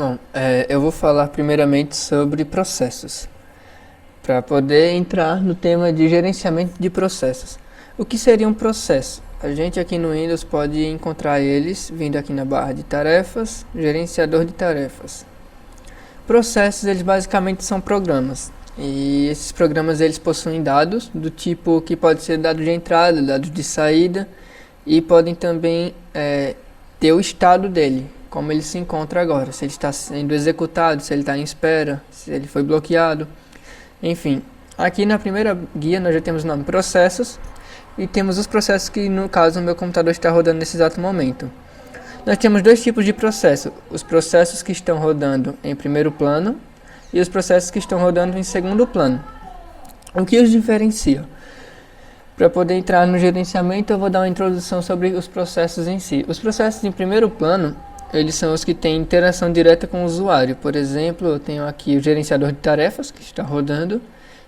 Bom, eu vou falar primeiramente sobre processos, para poder entrar no tema de gerenciamento de processos. O que seria um processo? A gente aqui no Windows pode encontrar eles vindo aqui na barra de tarefas, gerenciador de tarefas. Processos, eles basicamente são programas, e esses programas eles possuem dados do tipo que pode ser dado de entrada, dados de saída, e podem também ter o estado dele, como ele se encontra agora, se ele está sendo executado, se ele está em espera, se ele foi bloqueado, enfim. Aqui na primeira guia nós já temos o nome processos e temos os processos que no caso o meu computador está rodando nesse exato momento. Nós temos dois tipos de processo, os processos que estão rodando em primeiro plano e os processos que estão rodando em segundo plano. O que os diferencia? Para poder entrar no gerenciamento eu vou dar uma introdução sobre os processos em si. Os processos em primeiro plano, eles são os que têm interação direta com o usuário. Por exemplo, eu tenho aqui o gerenciador de tarefas que está rodando,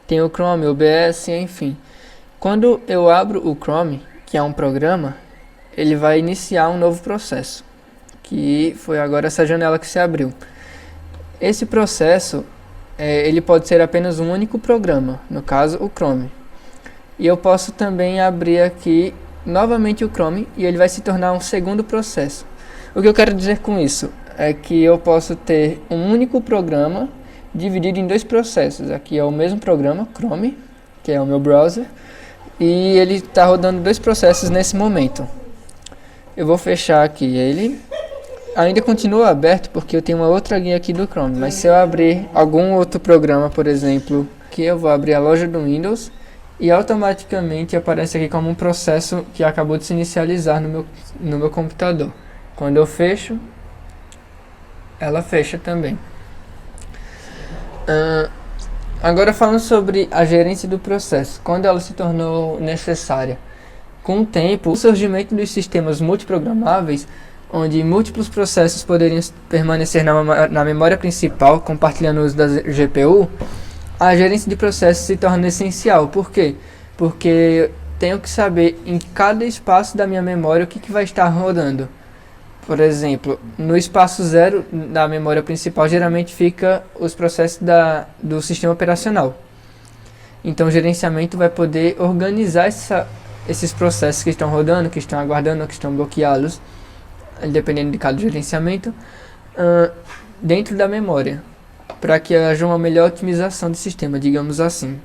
tenho o Chrome, o OBS, enfim. Quando eu abro o Chrome, que é um programa, ele vai iniciar um novo processo, que foi agora essa janela que se abriu. Esse processo, ele pode ser apenas um único programa, no caso o Chrome. E eu posso também abrir aqui novamente o Chrome e ele vai se tornar um segundo processo. O que eu quero dizer com isso é que eu posso ter um único programa dividido em dois processos. Aqui é o mesmo programa, Chrome, que é o meu browser, e ele está rodando dois processos nesse momento. Eu vou fechar aqui ele. Ainda continua aberto porque eu tenho uma outra guia aqui do Chrome, mas se eu abrir algum outro programa, por exemplo, que eu vou abrir a loja do Windows e automaticamente aparece aqui como um processo que acabou de se inicializar no meu computador. Quando eu fecho, ela fecha também. Agora falando sobre a gerência do processo, quando ela se tornou necessária. Com o tempo, o surgimento dos sistemas multiprogramáveis, onde múltiplos processos poderiam permanecer na memória principal, compartilhando o uso da GPU, a gerência de processos se torna essencial. Por quê? Porque tenho que saber em cada espaço da minha memória o que vai estar rodando. Por exemplo, no espaço 0 da memória principal, geralmente fica os processos do sistema operacional. Então o gerenciamento vai poder organizar esses processos que estão rodando, que estão aguardando, que estão bloqueados, dependendo de cada gerenciamento, dentro da memória, para que haja uma melhor otimização do sistema, digamos assim.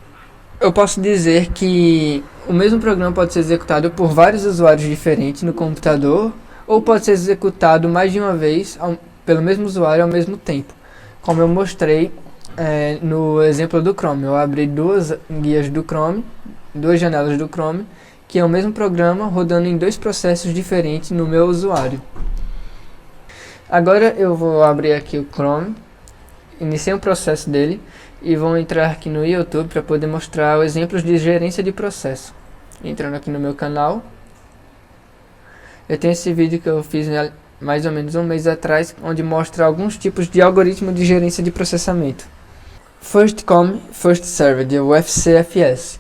Eu posso dizer que o mesmo programa pode ser executado por vários usuários diferentes no computador, ou pode ser executado mais de uma vez pelo mesmo usuário ao mesmo tempo, como eu mostrei no exemplo do Chrome. Eu abri duas guias do Chrome, duas janelas do Chrome, que é o mesmo programa rodando em dois processos diferentes no meu usuário. Agora eu vou abrir aqui o Chrome, iniciei um processo dele e vou entrar aqui no YouTube para poder mostrar exemplos de gerência de processo. Entrando aqui no meu canal, eu tenho esse vídeo que eu fiz mais ou menos um mês atrás, onde mostra alguns tipos de algoritmo de gerência de processamento. First Come, First Served, o FCFS.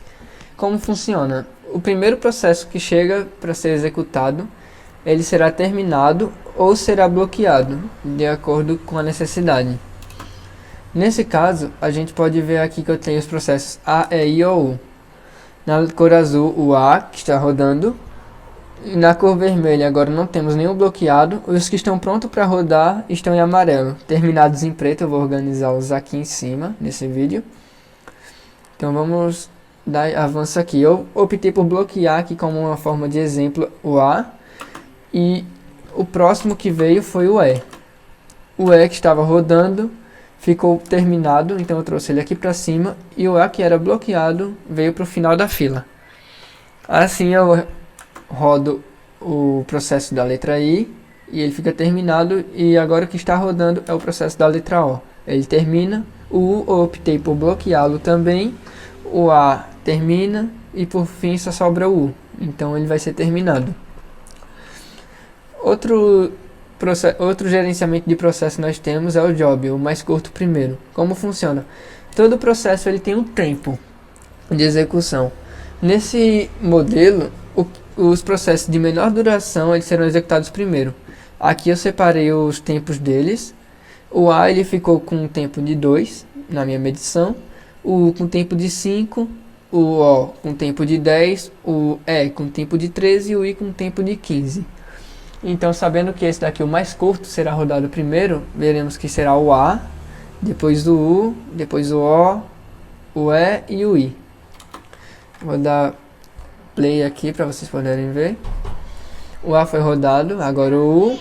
Como funciona? O primeiro processo que chega para ser executado, ele será terminado ou será bloqueado, de acordo com a necessidade. Nesse caso, a gente pode ver aqui que eu tenho os processos A, E, I, O, U. Na cor azul, o A, que está rodando. E na cor vermelha, agora não temos nenhum bloqueado. Os que estão prontos para rodar estão em amarelo. Terminados em preto, eu vou organizá-los aqui em cima, nesse vídeo. Então vamos dar avanço aqui. Eu optei por bloquear aqui como uma forma de exemplo o A. E o próximo que veio foi o E. O E que estava rodando ficou terminado, então eu trouxe ele aqui para cima. E o A que era bloqueado veio para o final da fila. Assim eu rodo o processo da letra I e ele fica terminado, e agora o que está rodando é o processo da letra O. Ele termina, o U eu optei por bloqueá-lo também, o A termina e por fim só sobra o U, então ele vai ser terminado. Outro gerenciamento de processo nós temos é o Job, o mais curto primeiro. Como funciona? Todo processo ele tem um tempo de execução. Nesse modelo, os processos de menor duração eles serão executados primeiro. Aqui eu separei os tempos deles. O A ele ficou com um tempo de 2 na minha medição, o U com tempo de 5, o O com tempo de 10, o E com tempo de 13 e o I com tempo de 15. Então, sabendo que esse daqui, o mais curto, será rodado primeiro, veremos que será o A, depois o U, depois o O, o E e o I. Vou dar play aqui para vocês poderem ver. O A foi rodado, agora o U,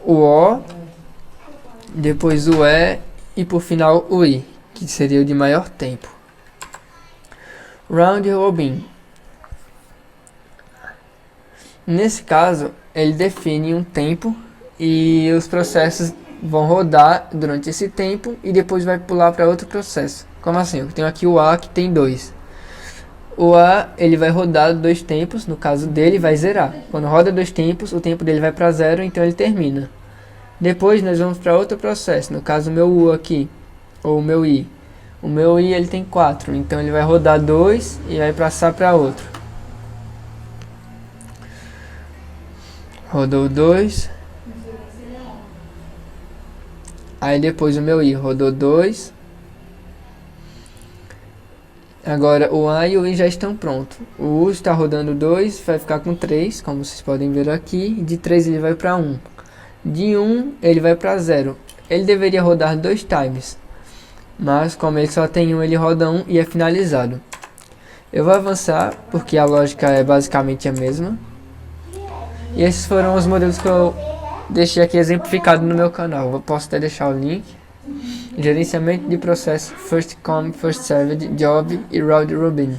o O, depois o E e por final o I, que seria o de maior tempo. Round Robin. Nesse caso, ele define um tempo e os processos vão rodar durante esse tempo e depois vai pular para outro processo. Como assim? Eu tenho aqui o A que tem 2. O A ele vai rodar 2 tempos, no caso dele vai zerar. Quando roda 2 tempos, o tempo dele vai para 0, então ele termina. Depois nós vamos para outro processo, no caso o meu U aqui, ou o meu I. O meu I ele tem 4, então ele vai rodar 2 e vai passar para outro. Rodou 2. Aí depois o meu I rodou 2. Agora o A e o I já estão prontos. O U está rodando 2, vai ficar com 3, como vocês podem ver aqui. De 3 ele vai para 1. De 1 ele vai para 0. Ele deveria rodar 2 times, mas como ele só tem 1, ele roda 1 e é finalizado. Eu vou avançar porque a lógica é basicamente a mesma. E esses foram os modelos que eu deixei aqui exemplificado no meu canal. Eu posso até deixar o link. Gerenciamento de processo, First Come, First Served, Job e Round Robin.